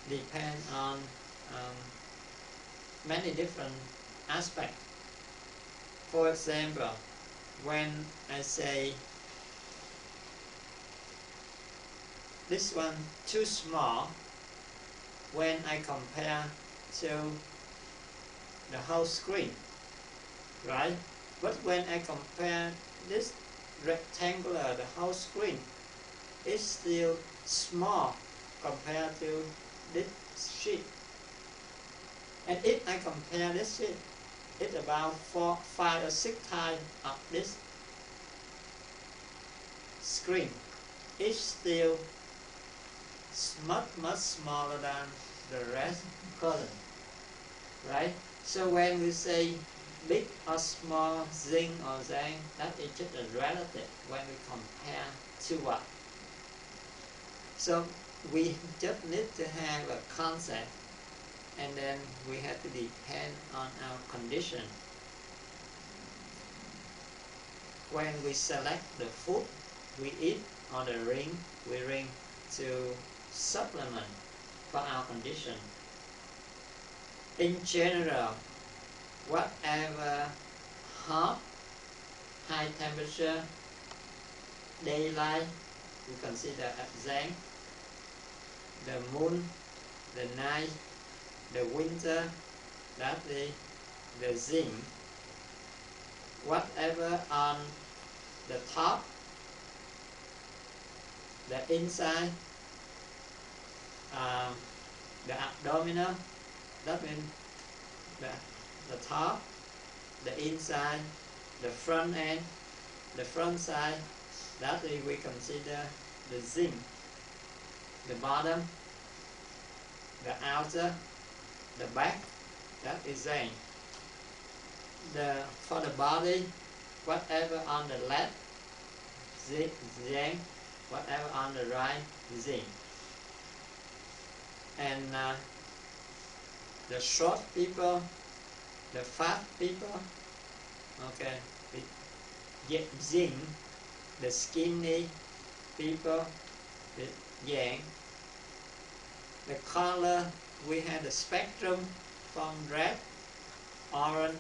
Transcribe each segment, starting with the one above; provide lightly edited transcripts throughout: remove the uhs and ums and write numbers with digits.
depend on many different aspects. For example, when I say this one too small, when I compare to the whole screen, right? But when I compare this rectangular, the whole screen, it's still small compared to this sheet. And if I compare this sheet, it's about 4, 5 or 6 times of this screen. It's still much smaller than the rest column, right? So when we say big or small, yin or yang, that is just a relative when we compare two what. So we just need to have a concept, and then we have to depend on our condition. When we select the food we eat or the ring we ring to supplement for our condition. In general, whatever hot, high temperature, daylight, we consider as yang, the moon, the night, the winter, that is the yin. Whatever on the top, the inside, the abdominal, that means the top, the inside, the front end, the front side, that is we consider the yin. The bottom, the outer, the back, that is yang. For the body, whatever on the left, yang, whatever on the right, yin. And the short people, the fat people, okay, with yin. The skinny people with yang. The color, we have the spectrum from red, orange,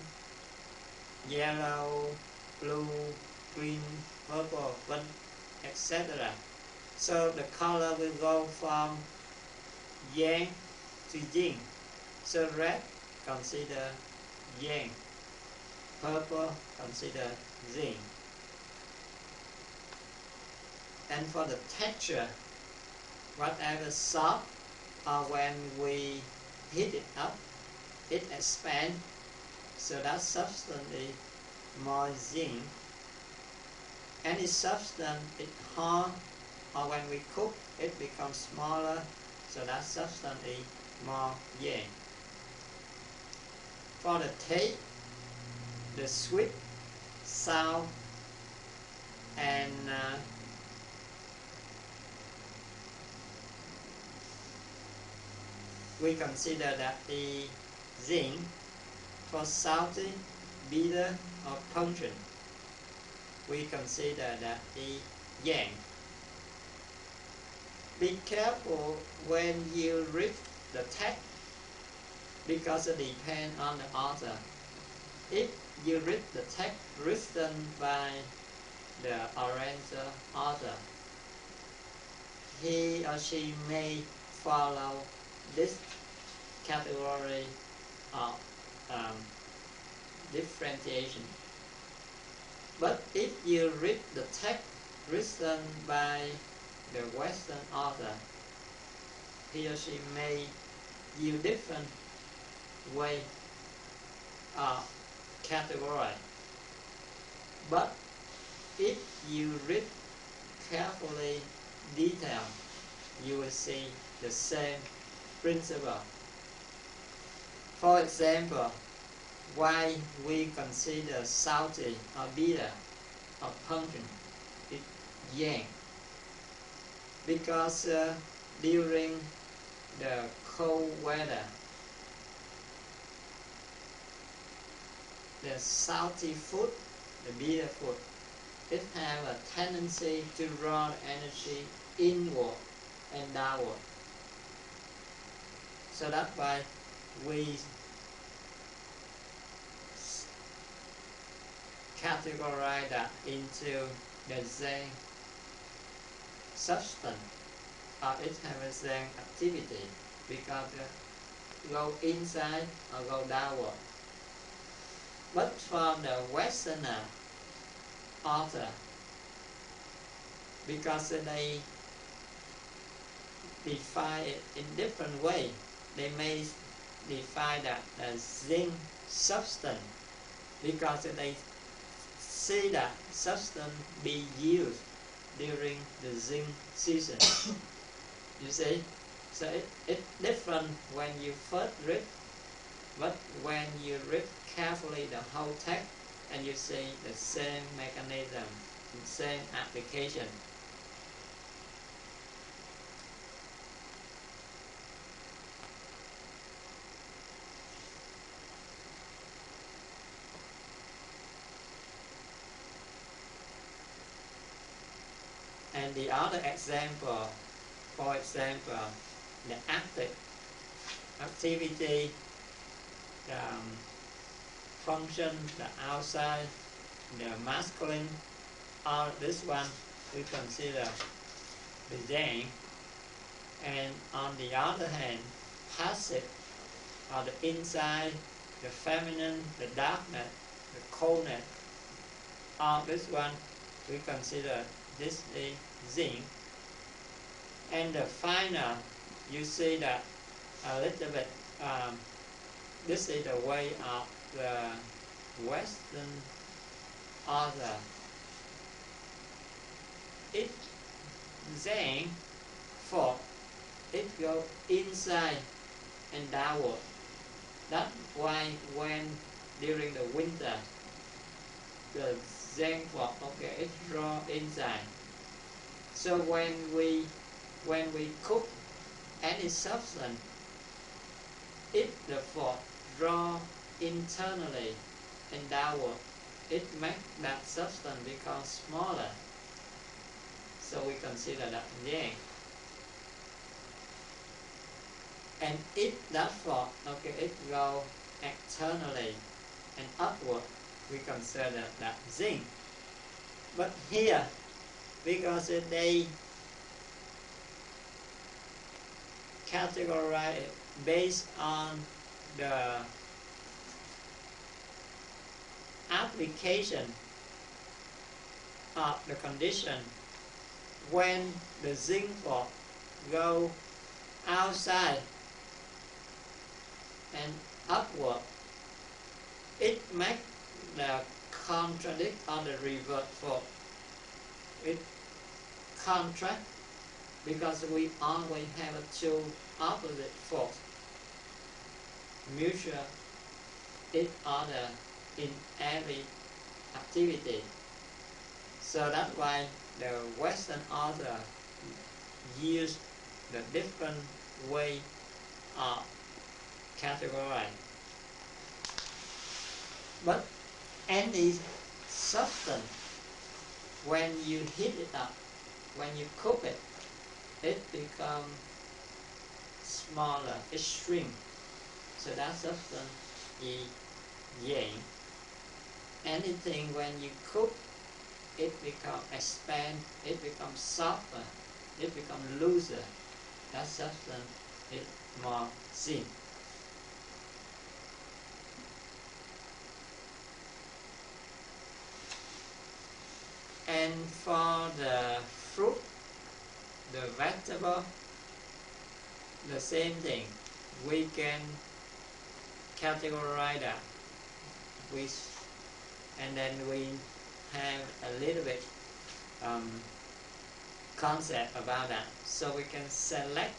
yellow, blue, green, purple, etc. So the color will go from yang to yin. So red consider yang, purple consider yin. And for the texture, whatever soft, or when we heat it up, it expands, so that substance is more yin. Any substance is hard, or when we cook, it becomes smaller, so that substance is more yang. For the taste, the sweet, sour, and we consider that the yin. For salty, bitter, or pungent, we consider that the yang. Be careful when you read the text, because it depends on the author. If you read the text written by the Oriental author, he or she may follow this category of differentiation. But if you read the text written by the Western author, he or she may use different way of category. But if you read carefully detail, you will see the same principle. For example, why we consider salty or bitter or pungent is yang. Because during the cold weather, the salty food, the bitter food, it have a tendency to draw energy inward and downward. So that's why we categorize that into the same substance, or it has the same activity, because go inside or go downward. But for the Westerner author, because they define it in different way, they may define that as zinc substance, because they see that substance be used during the zinc season. You see, so it's different when you first read, but when you read carefully the whole text and you see the same mechanism, the same application. And the other example, for example, the active activity, the function, the outside, the masculine, all this one we consider the yang. And on the other hand, passive, or the inside, the feminine, the darkness, the coldness, all this one we consider this is yin. And the final, you see that a little bit, this is the way of the Western author. It yin for it go inside and downward. That's why when during the winter, the zen for it draw inside. So when we cook any substance, if the fork draw internally and downward, it makes that substance become smaller. So we consider that yang. And if that fork it go externally and upward, we consider that yin. But here, because they categorize it based on the application of the condition, when the zinc fork go outside and upward, it makes the contradict or the revert fork. It contract, because we always have two opposite forks mutual each other in every activity. So that's why the Western author use the different way of categorizing. But any substance, when you heat it up, when you cook it, it becomes smaller, it shrinks. So that substance is yang. Anything when you cook, it becomes expand, it becomes softer, it becomes looser. That substance is more yin. And for the fruit, the vegetable, the same thing. We can categorize that and then we have a little bit concept about that. So we can select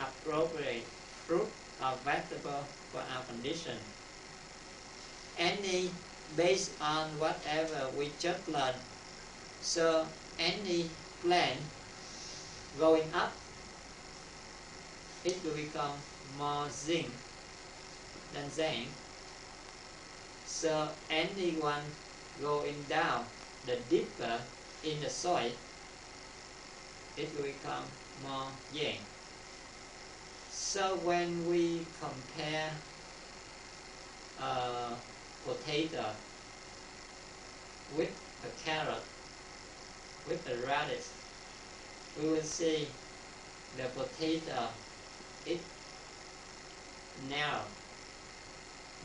appropriate fruit or vegetable for our condition. Any based on whatever we just learned. So any plant going up, it will become more yin than yang. So anyone going down, the deeper in the soil, it will become more yang. So when we compare a potato with a carrot, with a radish, we will see the potato is narrow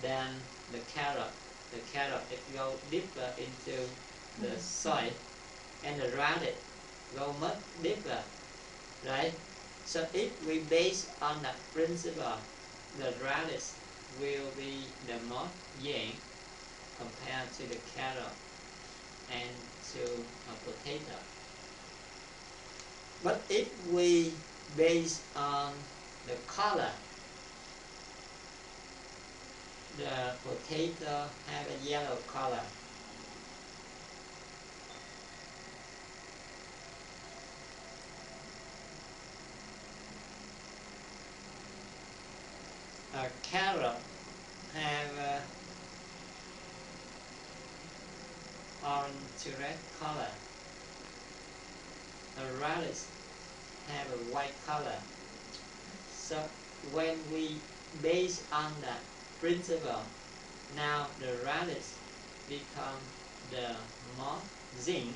than the carrot. The carrot it goes deeper into the soil, and the radish go much deeper, right? So if we base on that principle, the radish will be the most yin compared to the carrot and to a potato. But if we base on the color, the potato have a yellow color. A carrot have a orange to red color. A radish have a white color. So when we base on that principle, now the radish become the more zinc,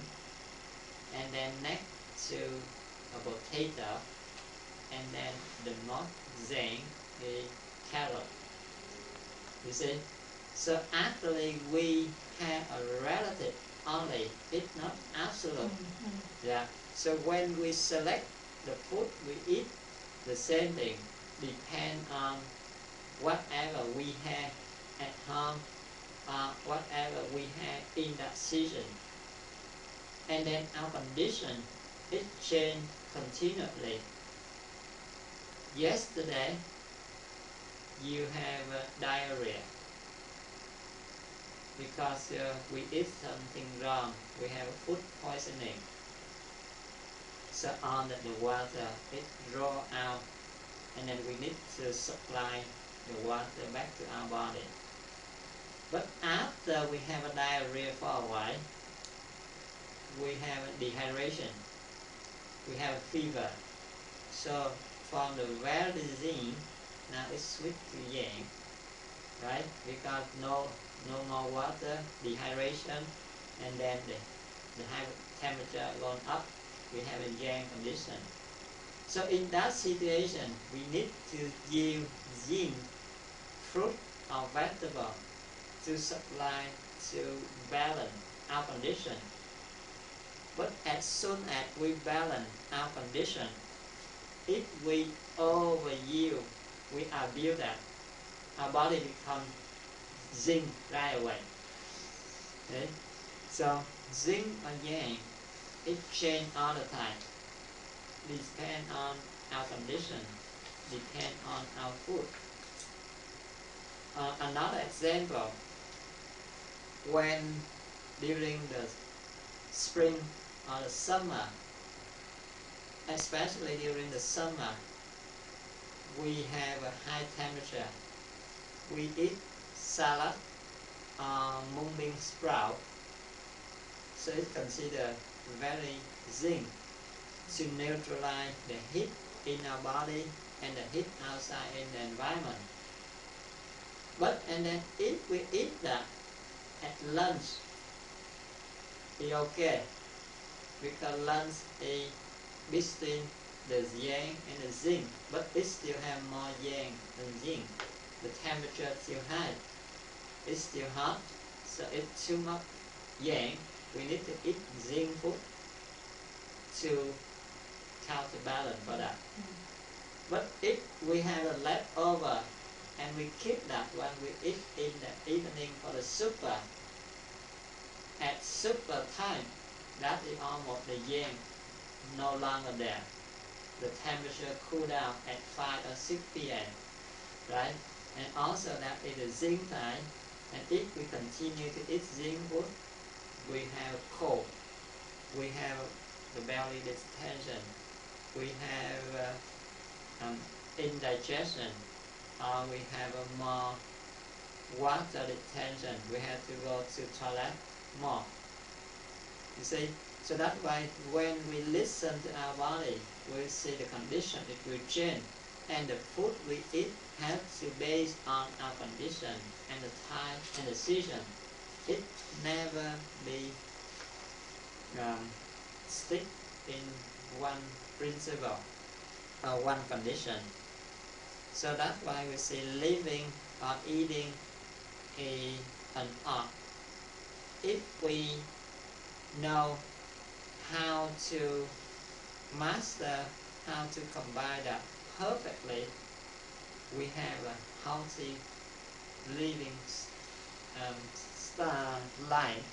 and then next to a potato, and then the more zinc is carrot. You see? So actually we have a relative only, it's not absolute. Yeah. So when we select the food we eat, the same thing depend on whatever we have at home, whatever we have in that season, and then our condition it change continually. Yesterday you have diarrhea because we eat something wrong, we have food poisoning. So on the water it draw out, and then we need to supply the water back to our body. But after we have a diarrhea for a while, we have a dehydration, we have a fever. So from the very yin, now it's switched to yang, right? Because no more water, dehydration, and then the temperature going up, we have a yang condition. So in that situation, we need to give yin, fruit or vegetable, to supply, to balance our condition. But as soon as we balance our condition, if we overuse, we abuse that, our body becomes zinc right away. Okay? So zinc or yang, it changes all the time. Depend on our condition, depend on our food. Another example, when during the spring or the summer, especially during the summer, we have a high temperature. We eat salad or mung bean sprout, so it's considered very zinc to neutralize the heat in our body and the heat outside in the environment. But and then if we eat that at lunch, it's okay, because lunch is between the yang and the zinc, but it still have more yang than zinc. The temperature is still high, it's still hot, so it's too much yang. We need to eat zinc food to counterbalance for that. But if we have a leftover and we keep that when we eat in the evening for the supper, at supper time, that is almost the yang no longer there. The temperature cool down at 5 or 6 p.m. right? And also that is the zinc time, and if we continue to eat zinc food, we have cold, we have the belly distension, we have indigestion, or we have a more water retention, we have to go to toilet more. You see, so that's why when we listen to our body, we see the condition, it will change. and the food we eat has to base on our condition and the time and the season. It never be stick in one principle or one condition. So that's why we say living or eating an art. If we know how to master, how to combine that perfectly, we have a healthy living style life,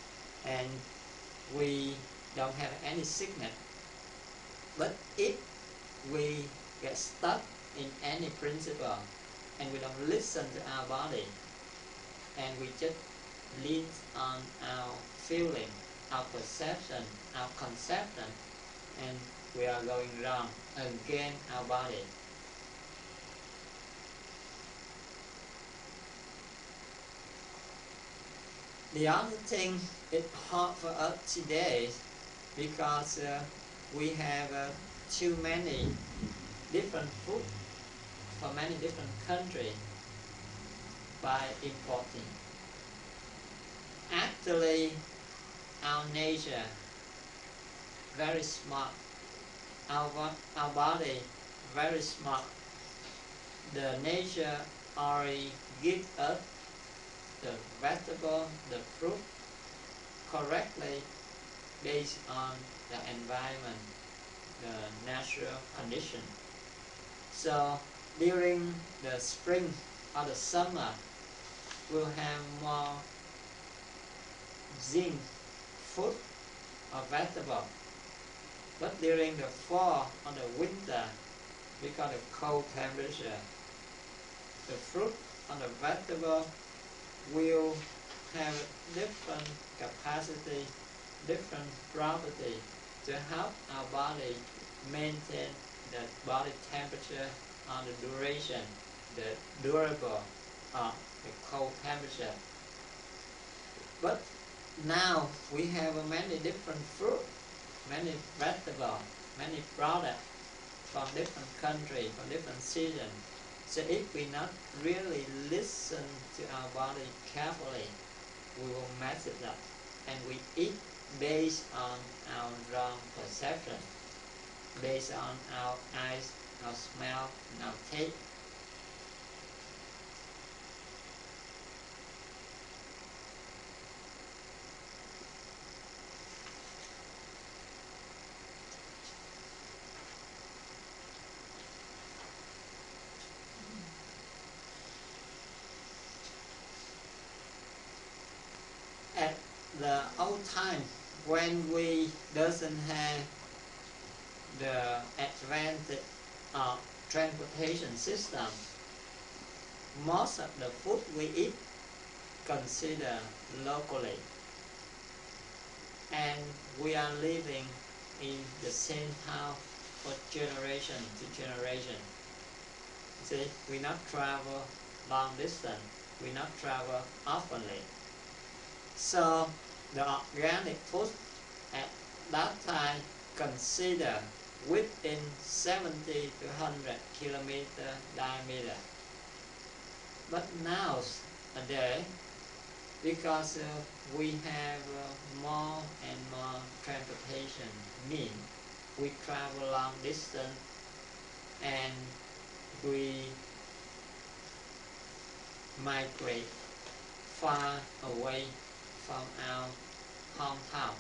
and we don't have any sickness. But if we get stuck in any principle and we don't listen to our body and we just lean on our feeling, our perception, our conception, and we are going wrong against our body. The other thing it's hard for us today because we have too many different food from many different countries by importing. Actually, our nature very smart. Our body very smart. The nature already gives us the vegetable, the fruit correctly based on the environment, the natural condition. So during the spring or the summer, we'll have more zinc food or vegetable. But during the fall or the winter, because of cold temperature, the fruit or the vegetable will have different capacity, different property to help our body maintain the body temperature on the duration, the durable of the cold temperature. But now we have many different fruit, many vegetables, many products from different countries, from different seasons. So if we not really listen to our body carefully, we will mess it up. And we eat based on our wrong perception, based on our eyes, our smell, and our taste. At the old time, when we doesn't have the advantage of transportation system, most of the food we eat consider locally, and we are living in the same house for generation to generation. See, we not travel long distance, we not travel oftenly. So the organic food at that time consider within 70 to 100 kilometer diameter. But nowadays, because we have more and more transportation means, we travel long distance and we migrate far away from our hometown.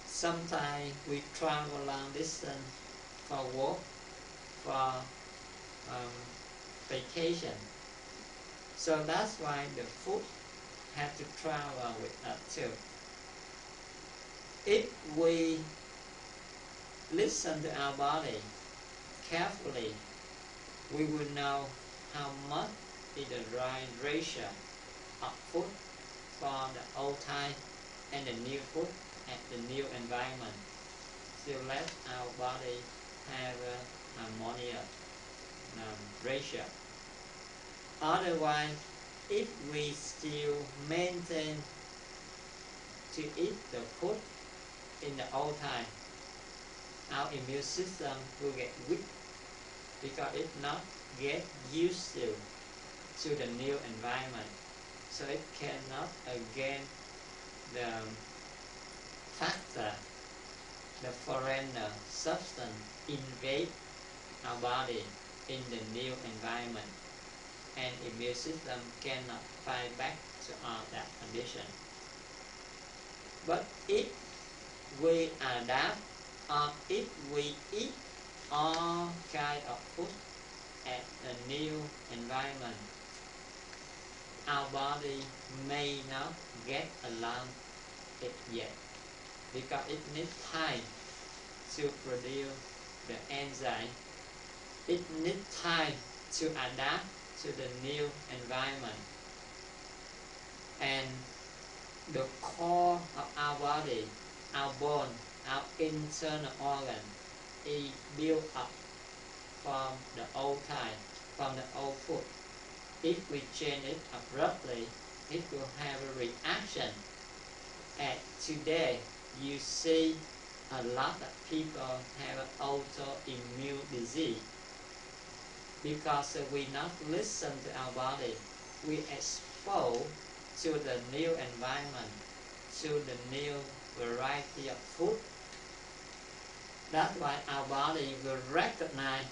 Sometimes we travel long distance for work, for vacation. So that's why the food has to travel with us too. If we listen to our body carefully, we will know how much is the right ratio of food for the old time and the new food at the new environment. So let our body have a harmonious ratio. Otherwise, if we still maintain to eat the food in the old time, our immune system will get weak because it not get used to the new environment, so it cannot again the factor, the foreigner substance invade our body in the new environment, and immune system cannot fight back to all that condition. But if we adapt, or if we eat all kind of food at a new environment, our body may not get along it yet, because it needs time to produce the enzyme. It needs time to adapt to the new environment. And the core of our body, our bone, our internal organ is built up from the old time, from the old food. If we change it abruptly, it will have a reaction. And today, you see a lot of people have an autoimmune disease because we not listen to our body. We expose to the new environment, to the new variety of food. That's why our body will recognize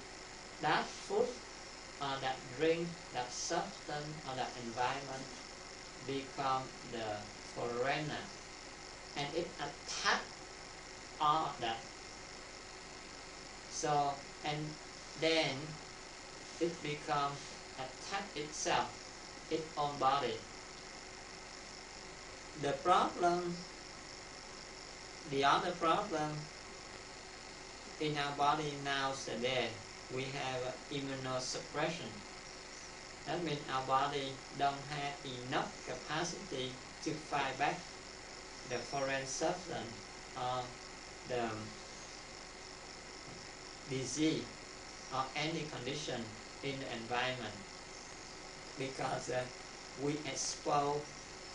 that food or that drink, that substance or that environment become the foreigner, and it attacks all that. So, and then it becomes attack itself, its own body. The other problem in our body now today, we have immunosuppression. That means our body don't have enough capacity to fight back the foreign substance or the disease or any condition in the environment, because we expose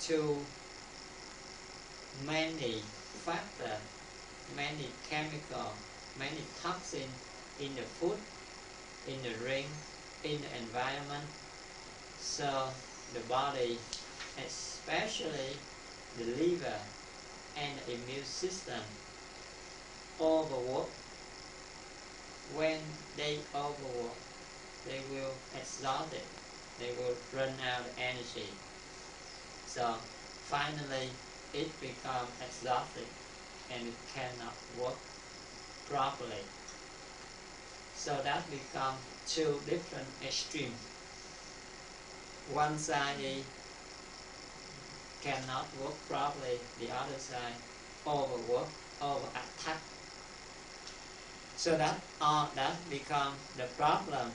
to many factors, many chemicals, many toxins in the food, in the drink, in the environment. So the body, especially the liver and the immune system, overwork. When they overwork, they will exhaust it. They will run out of energy. So finally, it becomes exhausted and it cannot work properly. So that becomes two different extremes. One side cannot work properly, the other side overwork, over attack. So that becomes the problem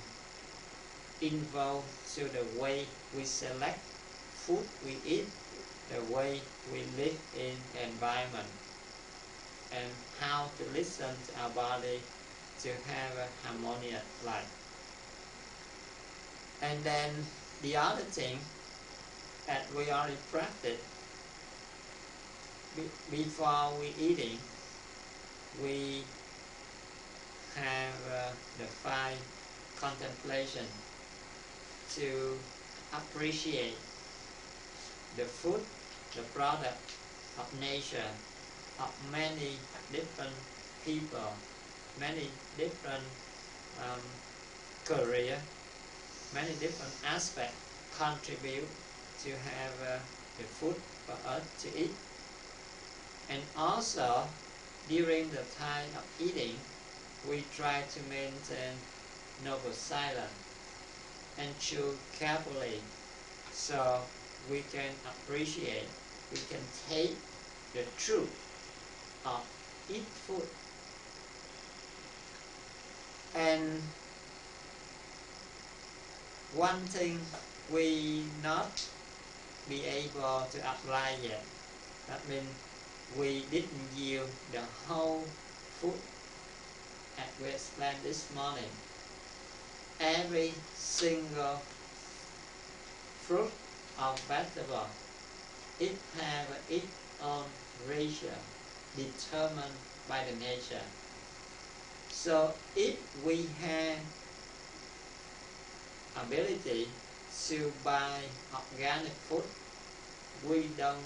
involved to the way we select food we eat, the way we live in the environment, and how to listen to our body to have a harmonious life. And then the other thing that we already practice, before we eating, we have the 5 contemplation to appreciate the food, the product of nature, of many different people, many different career, many different aspects contribute to have the food for us to eat. And also, during the time of eating, we try to maintain noble silence and chew carefully, so we can appreciate, we can take the truth of eat food. And one thing we not be able to apply yet, that means we didn't use the whole food as we explained this morning. Every single fruit or vegetable, it have its own ratio determined by the nature. So if we have ability to buy organic food, we don't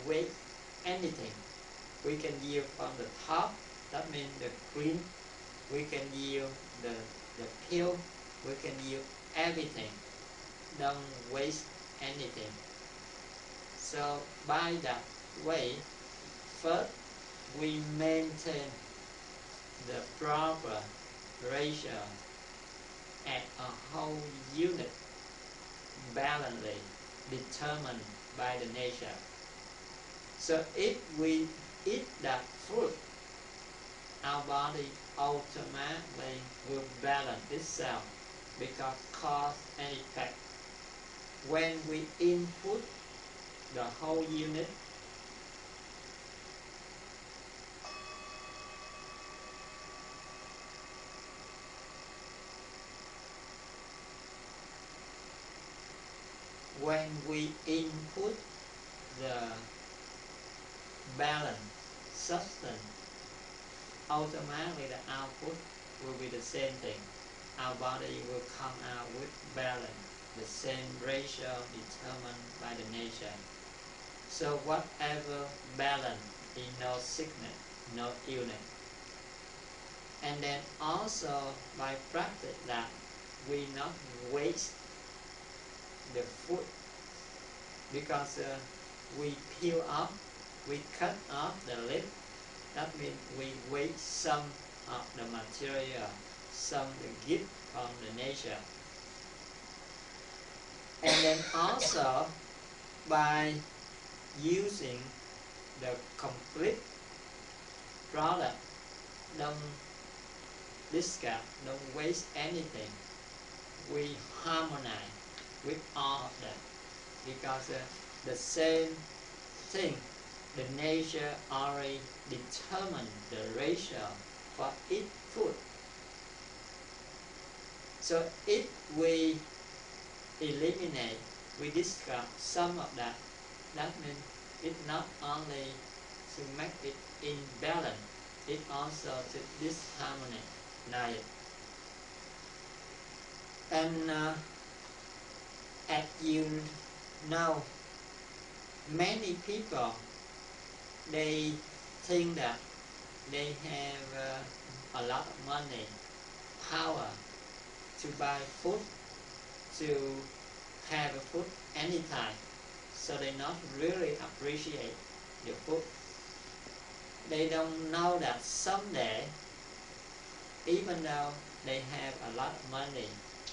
waste anything. We can yield from the top, that means the green. We can yield the peel. We can yield everything. Don't waste anything. So by that way, first we maintain the proper ratio at a whole unit balancedly determined by the nature. So if we eat that fruit, our body automatically will balance itself because cause and effect. When we input the whole unit, when we input the balanced substance, automatically the output will be the same thing. Our body will come out with balance, the same ratio determined by the nature. So whatever balance is no sickness, no illness. And then also by practice that we not waste the food, because we peel off, we cut off the lip. That means we waste some of the material, some the gift from the nature. And then also by using the complete product, don't discard, don't waste anything. We harmonize with all of them, because the same thing, the nature already determined the ratio for each food. So if we eliminate, we discard some of that, that means it not only to make it in balance, it also to disharmonize it. And as you know, many people, they think that they have a lot of money, power to buy food, to have food anytime, so they not really appreciate the food. They don't know that someday, even though they have a lot of money,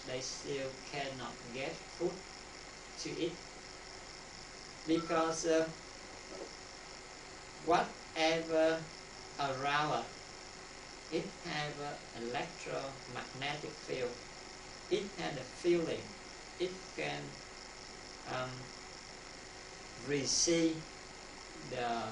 they still cannot get food to eat, because whatever around us, it has an electromagnetic field. It has a feeling. It can receive the